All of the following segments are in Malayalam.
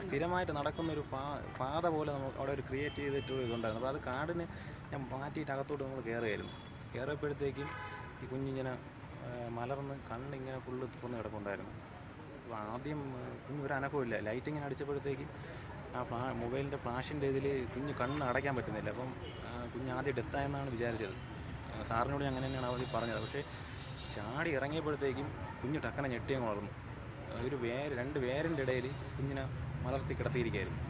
സ്ഥിരമായിട്ട് നടക്കുന്നൊരു പാത പോലെ നമുക്ക് അവിടെ ഒരു ക്രിയേറ്റ് ചെയ്തിട്ടൊരു ഇതുണ്ടായിരുന്നു. അപ്പോൾ അത് കാടിന് ഞാൻ മാറ്റിയിട്ട് അകത്തോട്ട് നമ്മൾ കയറിയപ്പോഴത്തേക്കും ഈ കുഞ്ഞിങ്ങനെ മലർന്ന് കണ്ണിങ്ങനെ ഫുള്ള് തുറന്ന് കിടപ്പുണ്ടായിരുന്നു. അപ്പോൾ ആദ്യം കുഞ്ഞ് ഒരു അനക്കമില്ല. ലൈറ്റ് ഇങ്ങനെ അടിച്ചപ്പോഴത്തേക്കും ആ മൊബൈലിൻ്റെ ഫ്ലാഷിൻ്റെ ഇതിൽ കുഞ്ഞ് കണ്ണ് അടയ്ക്കാൻ പറ്റുന്നില്ല. അപ്പം കുഞ്ഞ് ആദ്യം ഡെത്തായെന്നാണ് വിചാരിച്ചത്. സാറിനോട് അങ്ങനെ തന്നെയാണ് അവർ പറഞ്ഞത്. പക്ഷേ ചാടി ഇറങ്ങിയപ്പോഴത്തേക്കും കുഞ്ഞ് ടക്കനെ ഞെട്ടിയങ്ങ് വളർന്നു. ഒരു രണ്ട് വേരിൻ്റെ ഇടയിൽ കുഞ്ഞിനെ മലർത്തി കിടത്തിയിരിക്കുകയായിരുന്നു.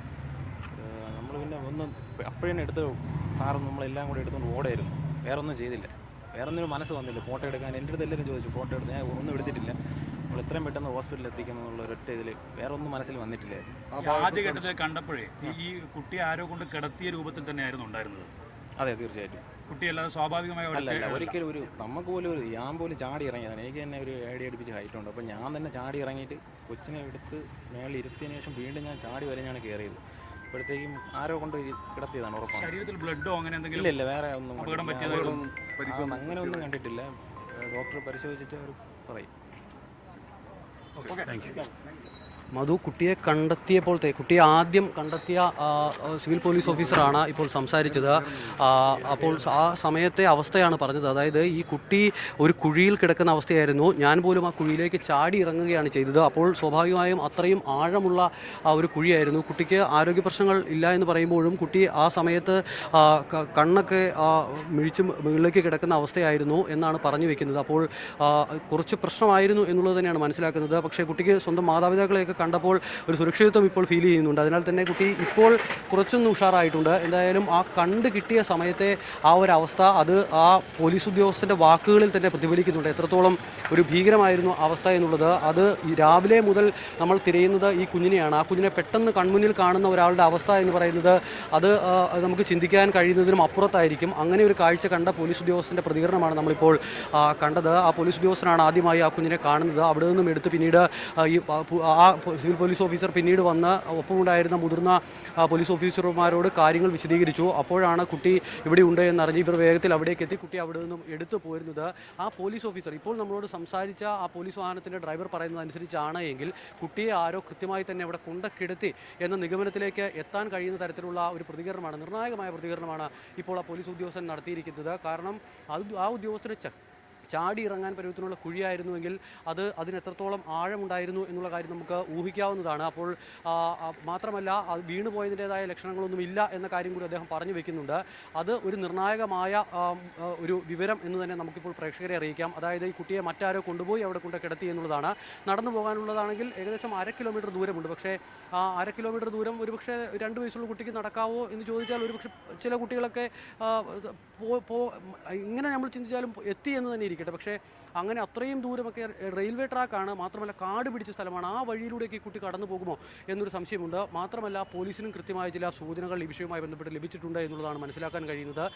നമ്മൾ പിന്നെ അപ്പോഴേ എടുത്ത് സാറും നമ്മളെല്ലാം കൂടെ എടുത്തുകൊണ്ട് ഓടായിരുന്നു. വേറൊന്നും ചെയ്തില്ല, വേറൊന്നിനും മനസ്സ് വന്നില്ല. ഫോട്ടോ എടുക്കാൻ എൻ്റെ അടുത്ത് എല്ലാവരും ചോദിച്ചു, ഫോട്ടോ എടുത്ത് ഞാൻ ഒന്നും എടുത്തിട്ടില്ല. നമ്മൾ എത്രയും പെട്ടെന്ന് ഹോസ്പിറ്റലിൽ എത്തിക്കുന്നുള്ള ഒരൊറ്റ ഇതിൽ വേറെ ഒന്നും മനസ്സിൽ വന്നിട്ടില്ലായിരുന്നു. ആദ്യഘട്ടത്തിൽ കണ്ടപ്പോഴേ ഈ കുട്ടിയെ ആരോ കൊണ്ട് കിടത്തിയ രൂപത്തിൽ തന്നെയായിരുന്നു ഉണ്ടായിരുന്നത്? അതെ, തീർച്ചയായിട്ടും. കുട്ടിയല്ലാതെ സ്വാഭാവികമായി അല്ല, ഒരിക്കലും നമുക്ക് പോലും ഞാൻ പോലും ചാടി ഇറങ്ങിയതാണ്. എനിക്ക് തന്നെ ഒരു ഏടി അടുപ്പിച്ച് ഹൈറ്റുണ്ട്. അപ്പോൾ ഞാൻ തന്നെ ചാടി ഇറങ്ങിയിട്ട് കൊച്ചിനെ എടുത്ത് മേളിൽ ഇരുത്തിയതിനു ശേഷം വീണ്ടും ഞാൻ ചാടി വരെ കയറിയത്. അപ്പോഴത്തേക്കും ആരോ കൊണ്ട് കിടത്തിയതാണ്, ഉറപ്പാണ്. ശരീരത്തിൽ ബ്ലഡോ അങ്ങനെ എന്തെങ്കിലും? ഇല്ല, വേറെ ഒന്നും അങ്ങനെ ഒന്നും കണ്ടിട്ടില്ല. ഡോക്ടർ പരിശോധിച്ചിട്ട് അവർ പറയും. മധു, കുട്ടിയെ കുട്ടിയെ ആദ്യം കണ്ടെത്തിയ സിവിൽ പോലീസ് ഓഫീസറാണ് ഇപ്പോൾ സംസാരിച്ചത്. അപ്പോൾ ആ സമയത്തെ അവസ്ഥയാണ് പറഞ്ഞത്. അതായത് ഈ കുട്ടി ഒരു കുഴിയിൽ കിടക്കുന്ന അവസ്ഥയായിരുന്നു. ഞാൻ പോലും ആ കുഴിയിലേക്ക് ചാടി ഇറങ്ങുകയാണ് ചെയ്തത്. അപ്പോൾ സ്വാഭാവികമായും അത്രയും ആഴമുള്ള ഒരു കുഴിയായിരുന്നു. കുട്ടിക്ക് ആരോഗ്യ പ്രശ്നങ്ങൾ ഇല്ല എന്ന് പറയുമ്പോഴും കുട്ടി ആ സമയത്ത് കണ്ണൊക്കെ മിഴിച്ച് മുകളിലേക്ക് കിടക്കുന്ന അവസ്ഥയായിരുന്നു എന്നാണ് പറഞ്ഞു വെക്കുന്നത്. അപ്പോൾ കുറച്ച് പ്രശ്നമായിരുന്നു എന്നുള്ളത് തന്നെയാണ് മനസ്സിലാക്കുന്നത്. പക്ഷേ കുട്ടിക്ക് സ്വന്തം മാതാപിതാക്കളെയൊക്കെ കണ്ടപ്പോൾ ഒരു സുരക്ഷിതത്വം ഇപ്പോൾ ഫീൽ ചെയ്യുന്നുണ്ട്. അതിനാൽ തന്നെ കുട്ടി ഇപ്പോൾ കുറച്ചൊന്ന് ഉഷാറായിട്ടുണ്ട്. എന്തായാലും ആ കണ്ട് കിട്ടിയ സമയത്തെ ആ ഒരു അവസ്ഥ അത് ആ പോലീസ് ഉദ്യോഗസ്ഥൻ്റെ വാക്കുകളിൽ തന്നെ പ്രതിഫലിക്കുന്നുണ്ട്. എത്രത്തോളം ഒരു ഭീകരമായിരുന്നു അവസ്ഥ എന്നുള്ളത്. അത് രാവിലെ മുതൽ നമ്മൾ തിരയുന്നത് ഈ കുഞ്ഞിനെയാണ്. ആ കുഞ്ഞിനെ പെട്ടെന്ന് കൺമുന്നിൽ കാണുന്ന ഒരാളുടെ അവസ്ഥ എന്ന് പറയുന്നത് അത് നമുക്ക് ചിന്തിക്കാൻ കഴിയുന്നതിനും അപ്പുറത്തായിരിക്കും. അങ്ങനെ ഒരു കാഴ്ച കണ്ട പോലീസ് ഉദ്യോഗസ്ഥൻ്റെ പ്രതികരണമാണ് നമ്മളിപ്പോൾ കണ്ടത്. ആ പോലീസ് ഉദ്യോഗസ്ഥനാണ് ആദ്യമായി ആ കുഞ്ഞിനെ കാണുന്നത്. അവിടെ നിന്നും എടുത്ത് പിന്നീട് ഈ സിവിൽ പോലീസ് ഓഫീസർ പിന്നീട് വന്ന് ഒപ്പമുണ്ടായിരുന്ന മുതിർന്ന പോലീസ് ഓഫീസർമാരോട് കാര്യങ്ങൾ വിശദീകരിച്ചു. അപ്പോഴാണ് കുട്ടി ഇവിടെ ഉണ്ട് എന്നറിഞ്ഞ് ഇവർ വേഗത്തിൽ അവിടേക്ക് എത്തി കുട്ടി അവിടെ നിന്നും എടുത്തു പോരുന്നത്. ആ പോലീസ് ഓഫീസർ ഇപ്പോൾ നമ്മളോട് സംസാരിച്ച ആ പോലീസ് വാഹനത്തിൻ്റെ ഡ്രൈവർ പറയുന്നതനുസരിച്ചാണ് എങ്കിൽ കുട്ടിയെ ആരോ കൃത്യമായി തന്നെ അവിടെ കൊണ്ടക്കിടത്തി എന്ന നിഗമനത്തിലേക്ക് എത്താൻ കഴിയുന്ന തരത്തിലുള്ള ഒരു പ്രതികരണമാണ്, നിർണായകമായ പ്രതികരണമാണ് ഇപ്പോൾ ആ പോലീസ് ഉദ്യോഗസ്ഥൻ നടത്തിയിരിക്കുന്നത്. കാരണം ആ ഉദ്യോഗസ്ഥന് ചാടി ഇറങ്ങാൻ പരുവത്തിനുള്ള കുഴിയായിരുന്നുവെങ്കിൽ അതിന് എത്രത്തോളം ആഴമുണ്ടായിരുന്നു എന്നുള്ള കാര്യം നമുക്ക് ഊഹിക്കാവുന്നതാണ്. അപ്പോൾ മാത്രമല്ല അത് വീണുപോയതിൻ്റേതായ ലക്ഷണങ്ങളൊന്നും ഇല്ല എന്ന കാര്യം കൂടി അദ്ദേഹം പറഞ്ഞു വെക്കുന്നുണ്ട്. അത് ഒരു നിർണായകമായ ഒരു വിവരം എന്ന് തന്നെ നമുക്കിപ്പോൾ പ്രേക്ഷകരെ അറിയിക്കാം. അതായത് ഈ കുട്ടിയെ മറ്റാരോ കൊണ്ടുപോയി അവിടെ കൊണ്ട് കിടത്തി എന്നുള്ളതാണ്. നടന്നു പോകാനുള്ളതാണെങ്കിൽ ഏകദേശം 1/2 കിലോമീറ്റർ ദൂരമുണ്ട്. പക്ഷേ 1/2 കിലോമീറ്റർ ദൂരം ഒരുപക്ഷെ 2 വയസ്സുള്ള കുട്ടിക്ക് നടക്കാവോ എന്ന് ചോദിച്ചാൽ ഒരുപക്ഷെ ചില കുട്ടികളൊക്കെ ഇങ്ങനെ നമ്മൾ ചിന്തിച്ചാലും എത്തി എന്ന് തന്നെ ഇരിക്കും. പക്ഷേ അങ്ങനെ അത്രയും ദൂരമൊക്കെ റെയിൽവേ ട്രാക്കാണ്, മാത്രമല്ല കാട് പിടിച്ച സ്ഥലമാണ്. ആ വഴിയിലൂടെയൊക്കെ ഈ കുട്ടി കടന്നു പോകുമോ എന്നൊരു സംശയമുണ്ട്. മാത്രമല്ല പോലീസിനും കൃത്യമായ ചില സൂചനകൾ ഈ വിഷയവുമായി ബന്ധപ്പെട്ട് ലഭിച്ചിട്ടുണ്ട് എന്നുള്ളതാണ് മനസ്സിലാക്കാൻ കഴിയുന്നത്.